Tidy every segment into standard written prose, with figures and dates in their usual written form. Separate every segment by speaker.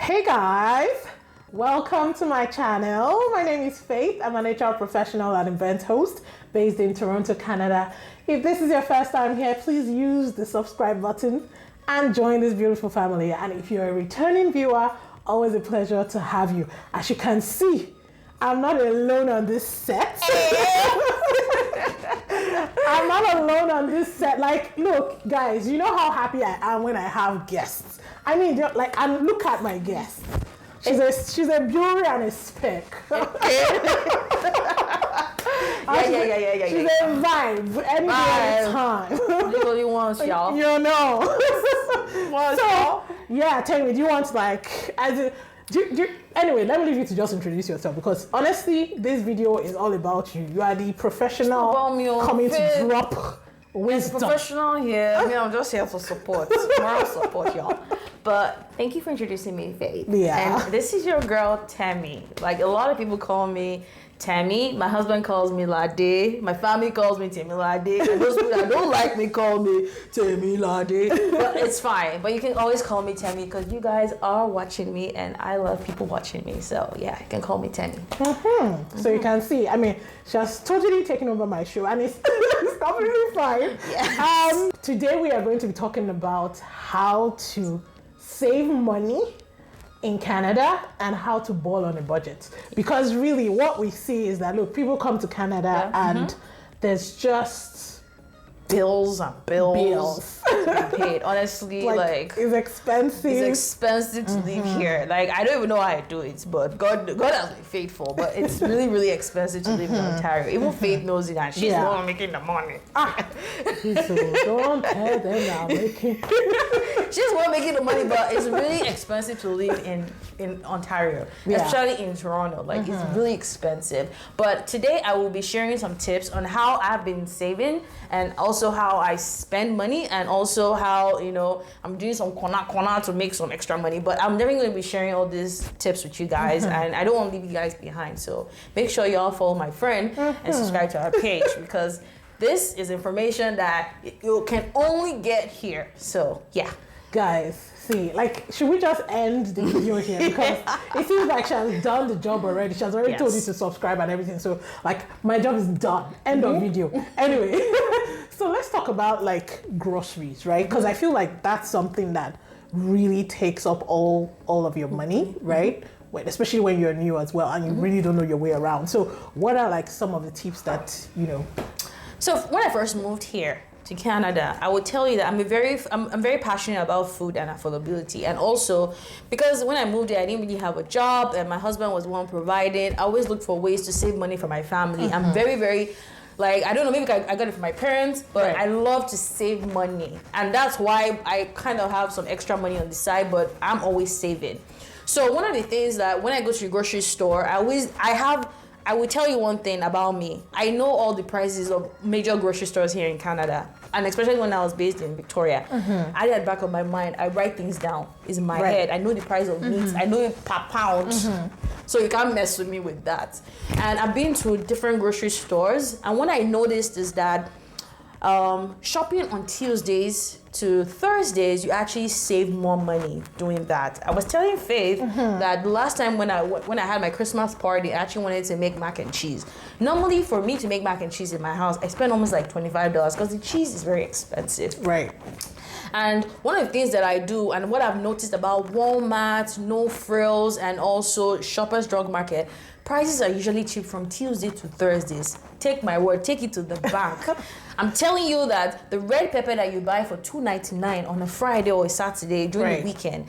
Speaker 1: Hey guys, welcome to my channel. My name is Faith. I'm an HR professional and event host based in Toronto, Canada. If this is your first time here, please use the subscribe button and join this beautiful family. And if you're a returning viewer, always a pleasure to have you. As you can see, I'm not alone on this set. I'm not alone on this set. Like, look, guys, you know how happy I am when I have guests. I mean, like, and look at my guest. She's a beauty and a speck. She's a vibe any day, time.
Speaker 2: Literally once, y'all.
Speaker 1: You know. So, yeah, tell me, do you want to, like, anyway, let me leave you to just introduce yourself, because honestly, this video is all about you. You are the professional coming to drop wisdom.
Speaker 2: Professional here. I mean, I'm just here for support, moral support, y'all. But thank you for introducing me, Faith.
Speaker 1: Yeah.
Speaker 2: And this is your girl, Tammy. Like, a lot of people call me Tammy. My husband calls me Lade. My family calls me Tammy Lade. And those people that don't like me call me Tammy Lade. But it's fine. But you can always call me Tammy because you guys are watching me and I love people watching me. So yeah, you can call me Tammy.
Speaker 1: So you can see, I mean, she has totally taken over my show and it's completely fine.
Speaker 2: Yes.
Speaker 1: Today we are going to be talking about how to save money in Canada and how to ball on a budget, because really what we see is that, look, people come to Canada and there's just
Speaker 2: bills and bills to be paid. Honestly, like
Speaker 1: it's expensive.
Speaker 2: It's expensive to live here. Like, I don't even know how I do it, but God has been faithful. But it's really, really expensive to live in Ontario. Even Faith knows it, and she's the one making the money.
Speaker 1: So don't tell them I'm making.
Speaker 2: She's the one making the money, but it's really expensive to live in Ontario, especially in Toronto. Like, it's really expensive. But today I will be sharing some tips on how I've been saving, and also how I spend money, and also how, you know, I'm doing some corner to make some extra money. But I'm definitely going to be sharing all these tips with you guys, and I don't want to leave you guys behind. So make sure y'all follow my friend and subscribe to her page, because this is information that you can only get here. So yeah.
Speaker 1: Guys, see, like, should we just end the video here? Because it seems like she has done the job already. She has already told you to subscribe and everything. So, like, my job is done. End of video. Anyway, so let's talk about, like, groceries, right? Because I feel like that's something that really takes up all of your money, right? Especially when you're new as well and you really don't know your way around. So what are, like, some of the tips that, you know?
Speaker 2: So when I first moved here to Canada, I would tell you that I'm very passionate about food and affordability, and also because when I moved here, I didn't really have a job, and my husband was the one providing. I always looked for ways to save money for my family. I'm very, like, I don't know, maybe I got it from my parents, but I love to save money, and that's why I kind of have some extra money on the side, but I'm always saving. So one of the things that when I go to the grocery store, I will tell you one thing about me. I know all the prices of major grocery stores here in Canada, and especially when I was based in Victoria. I had back of my mind, I write things down. It's in my head. I know the price of meat. I know it per pound. So you can't mess with me with that. And I've been to different grocery stores, and what I noticed is that shopping on Tuesdays to Thursdays, you actually save more money doing that. I was telling Faith that the last time when I had my Christmas party, I actually wanted to make mac and cheese. Normally, for me to make mac and cheese in my house, I spend almost like $25 because the cheese is very expensive.
Speaker 1: Right.
Speaker 2: And one of the things that I do, and what I've noticed about Walmart, No Frills, and also Shoppers Drug Market, prices are usually cheap from Tuesday to Thursdays. Take my word, take it to the bank. I'm telling you that the red pepper that you buy for $2.99 on a Friday or a Saturday during the weekend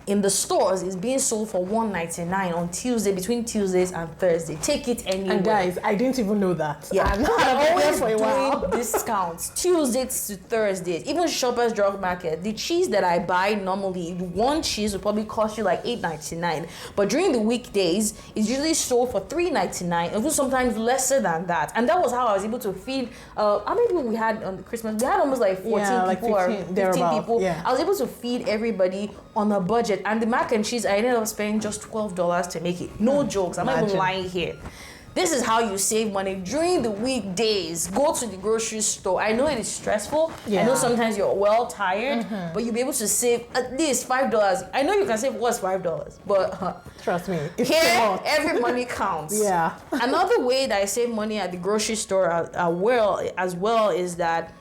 Speaker 2: in the stores is being sold for $1.99 on Tuesday, between Tuesdays and Thursday. Take it anywhere.
Speaker 1: And guys, I didn't even know that.
Speaker 2: Yeah, I'm always doing discounts Tuesdays to Thursdays. Even Shoppers Drug Market, the cheese that I buy normally, one cheese will probably cost you like $8.99, but during the weekdays, it's usually sold for $3.99, even sometimes lesser than that. And that was how I was able to feed. How many people we had on Christmas? We had almost like 14 people or 15 people. Yeah. I was able to feed everybody on a budget. And the mac and cheese, I ended up spending just $12 to make it. No jokes. I'm not even lying here. This is how you save money during the weekdays. Go to the grocery store. I know it is stressful. I know sometimes you're well tired, but you'll be able to save at least $5. I know you can save what's $5, but
Speaker 1: trust me, it's
Speaker 2: here every money counts.
Speaker 1: Yeah.
Speaker 2: Another way that I save money at the grocery store as well is that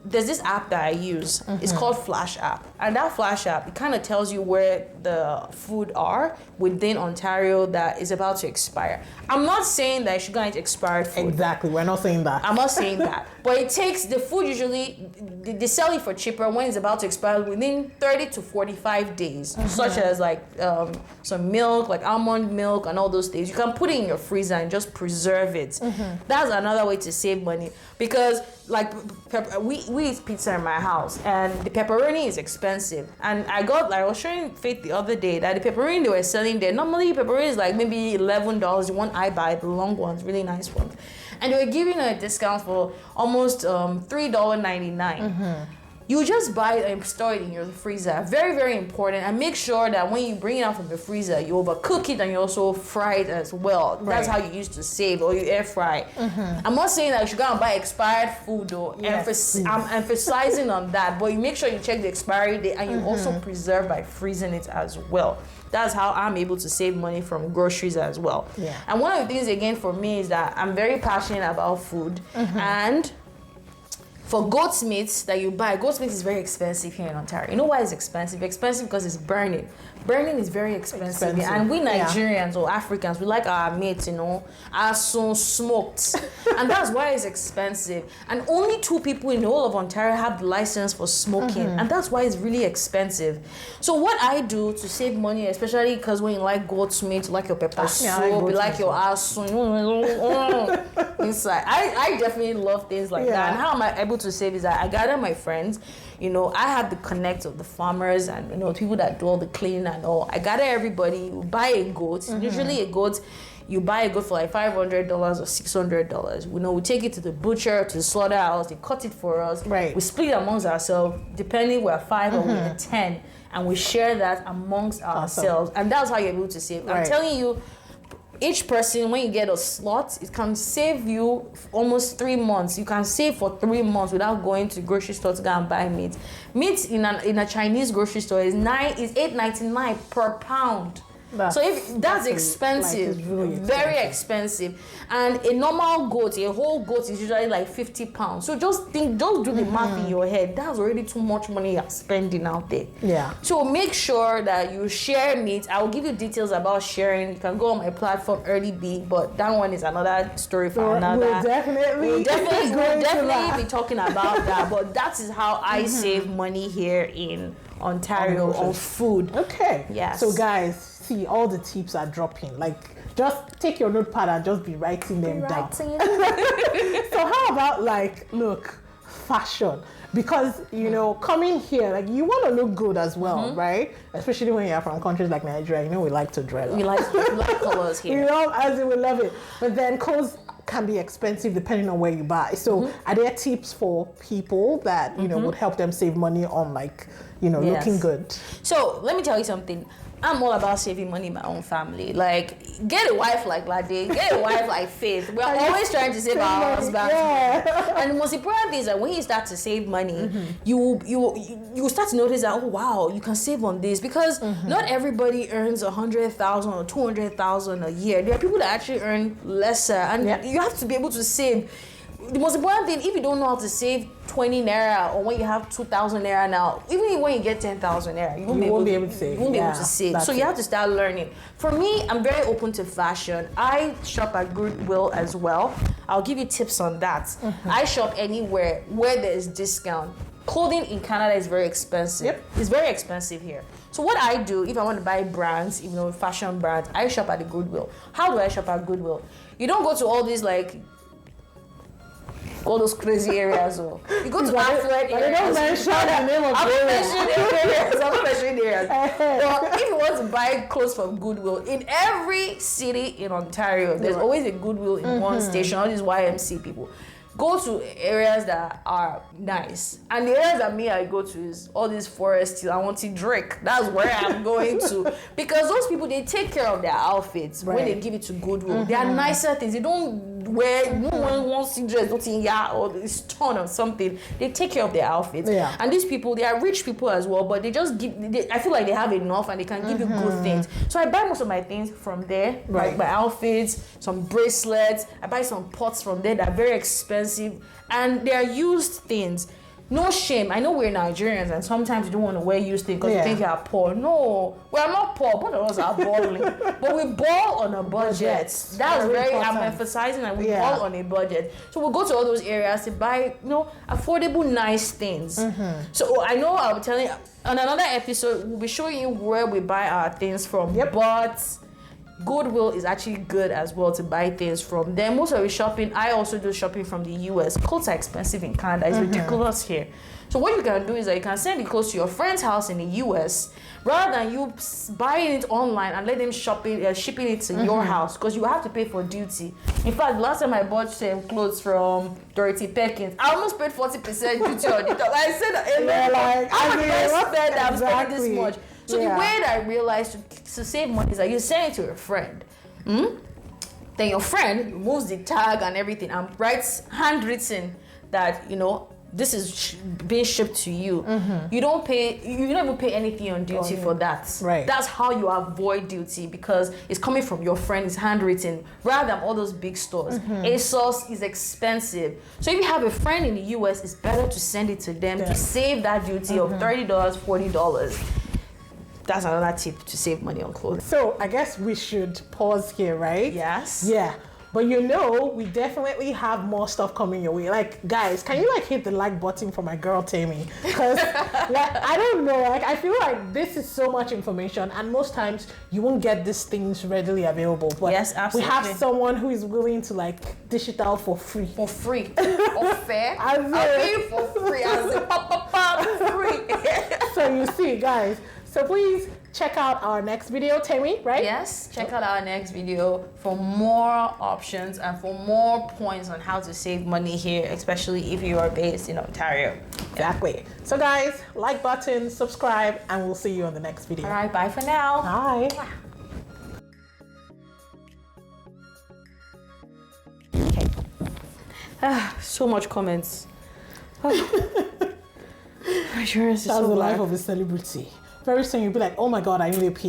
Speaker 2: there's this app that I use. It's called Flash app. And that Flash app, it kind of tells you where the food are within Ontario that is about to expire. I'm not saying that you should go and eat expired food.
Speaker 1: Exactly. We're not saying that.
Speaker 2: I'm not saying that. But it takes the food usually, they sell it for cheaper when it's about to expire within 30 to 45 days. Such as like some milk, like almond milk and all those things. You can put it in your freezer and just preserve it. That's another way to save money. Because like we eat pizza in my house and the pepperoni is expensive. And I was showing Faith the other day that the pepperoni they were selling there, normally pepperoni is like maybe $11. The one I buy, the long ones, really nice ones. And they were giving a discount for almost $3.99. You just buy it and store it in your freezer. Very, very important. And make sure that when you bring it out from the freezer, you overcook it and you also fry it as well. Right. That's how you used to save, or you air fry. I'm not saying that you should go and buy expired food though. Yes, I'm emphasizing on that. But you make sure you check the expiry date and you also preserve by freezing it as well. That's how I'm able to save money from groceries as well. Yeah. And one of the things again for me is that I'm very passionate about food. And for goat's meat that you buy, goat's meat is very expensive here in Ontario. You know why it's expensive? Expensive because it's burning. Burning is very expensive. And we Nigerians or Africans, we like our meat, as soon smoked. And that's why it's expensive. And only 2 people in the whole of Ontario have the license for smoking. And that's why it's really expensive. So what I do to save money, especially because when you like goat's meat, you like your pepper soup, you like your ass inside. I definitely love things like that. And how am I able to save is that I gather my friends. I have the connect of the farmers and people that do all the cleaning and all. I gather everybody, we buy a goat. Usually a goat, you buy a goat for like $500 or $600. We take it to the butcher, to the slaughterhouse, they cut it for us. Right. We split it amongst ourselves, depending we're 5 or we're 10, and we share that amongst ourselves. And that's how you're able to save. I'm telling you, each person, when you get a slot, it can save you almost 3 months. You can save for 3 months without going to the grocery store to go and buy meat. Meat in a Chinese grocery store is $8.99 per pound. So if that's expensive, like really very expensive. And a normal goat, a whole goat is usually like 50 pounds. So just do the math in your head. That's already too much money you're spending out there. Yeah. So make sure that you share meat. I will give you details about sharing. You can go on my platform, Early B, but that one is another story for another. We'll definitely be talking about that. But that is how I save money here in Ontario on food.
Speaker 1: Okay.
Speaker 2: Yes.
Speaker 1: So guys, see, all the tips are dropping. Like, just take your notepad and just be writing them down. So how about look, fashion? Because, coming here, like, you want to look good as well, right? Especially when you're from countries like Nigeria, we like to dress up.
Speaker 2: We like colors here.
Speaker 1: As in we love it. But then clothes can be expensive depending on where you buy. So are there tips for people that, would help them save money on looking good? So
Speaker 2: let me tell you something. I'm all about saving money in my own family. Like, get a wife like Lade, get a wife like Faith. We're always trying to save our husbands. Yeah. And the most important thing is that when you start to save money, you start to notice that, oh wow, you can save on this. Because not everybody earns $100,000 or $200,000 a year. There are people that actually earn lesser, and you have to be able to save. The most important thing, if you don't know how to save 20 naira, or when you have 2,000 naira now, even when you get 10,000 naira, you won't be able to save. You won't be able to save. So you have to start learning. For me, I'm very open to fashion. I shop at Goodwill as well. I'll give you tips on that. I shop anywhere where there is discount. Clothing in Canada is very expensive. Yep. It's very expensive here. So what I do, if I want to buy brands, fashion brands, I shop at the Goodwill. How do I shop at Goodwill? You don't go to all these all those crazy areas. You go to affluent areas.
Speaker 1: Don't mention the name of areas.
Speaker 2: I'm not mentioning areas. But if you want to buy clothes from Goodwill, in every city in Ontario, there's always a Goodwill in one station. All these YMC people. go to areas that are nice. And the areas that I go to is all these forests. I want to drink. That's where I'm going to. Because those people, they take care of their outfits when they give it to Goodwill. They are nicer things. They don't wear, no one wants to dress, or this ton or something. They take care of their outfits.
Speaker 1: Yeah.
Speaker 2: And these people, they are rich people as well, but they just I feel like they have enough and they can give you good things. So I buy most of my things from there. Like my outfits, some bracelets. I buy some pots from there that are very expensive. And they are used things. No shame. I know we're Nigerians and sometimes you don't want to wear used things because you think you are poor. No, we are not poor. Both of us are balling. But we ball on a budget. That's very I'm emphasizing that we ball on a budget. So we'll go to all those areas to buy, affordable, nice things. So I know I'll be telling you on another episode, we'll be showing you where we buy our things from. But Goodwill is actually good as well to buy things from. Then most of the shopping, I also do shopping from the US. Clothes are expensive in Canada. It's ridiculous here. So what you can do is that you can send the clothes to your friend's house in the US rather than you buying it online and let them shipping it to your house, because you have to pay for duty. In fact, last time I bought some clothes from Dorothy Perkins, I almost paid 40% duty on it. I said, I'm spending this much. So the way that I realized to save money is that you send it to a friend. Then your friend removes the tag and everything and writes handwritten that, this is being shipped to you. You don't even pay anything on duty for that.
Speaker 1: Right.
Speaker 2: That's how you avoid duty, because it's coming from your friend, it's handwritten, rather than all those big stores. ASOS is expensive. So if you have a friend in the US, it's better to send it to them to save that duty of $30, $40. That's another tip to save money on clothes.
Speaker 1: So I guess we should pause here, right?
Speaker 2: Yes.
Speaker 1: Yeah. But we definitely have more stuff coming your way. Like, guys, can you hit the like button for my girl Tammy? Because I don't know, I feel like this is so much information, and most times you won't get these things readily available. But
Speaker 2: yes, absolutely.
Speaker 1: We have someone who is willing to dish it out for free.
Speaker 2: For free. Or fair. I'll pay for free. I'll say free.
Speaker 1: So you see, guys. So please check out our next video, Tammy, right?
Speaker 2: Yes, check out our next video for more options and for more points on how to save money here, especially if you are based in Ontario.
Speaker 1: Exactly. So guys, like button, subscribe, and we'll see you on the next video.
Speaker 2: All right, bye for now.
Speaker 1: Bye.
Speaker 2: Okay. So much comments. Insurance is
Speaker 1: That's
Speaker 2: so
Speaker 1: the
Speaker 2: bad.
Speaker 1: life of a celebrity. Very soon you'll be like, oh my God, I need a PA.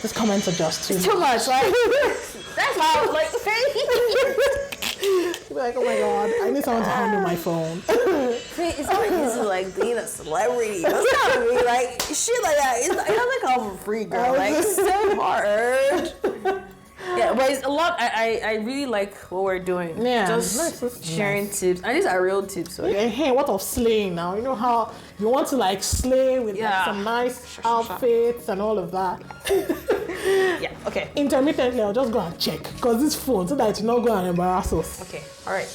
Speaker 1: These comments are just too
Speaker 2: much. That's how,
Speaker 1: you'll be like, oh my God, I need someone to handle my phone.
Speaker 2: It's not easy being a celebrity. That's not me. Shit like that. It doesn't come for free, girl. It's so hard. Yeah, but it's a lot. I really like what we're doing.
Speaker 1: Yeah,
Speaker 2: just sharing tips, and these are real tips. So
Speaker 1: hey, what of slaying now? You know how you want to slay with some nice outfits and all of that.
Speaker 2: Yeah. Okay.
Speaker 1: Intermittently, I'll just go and check because this phone, so that it will not go and embarrass us.
Speaker 2: Okay. All right.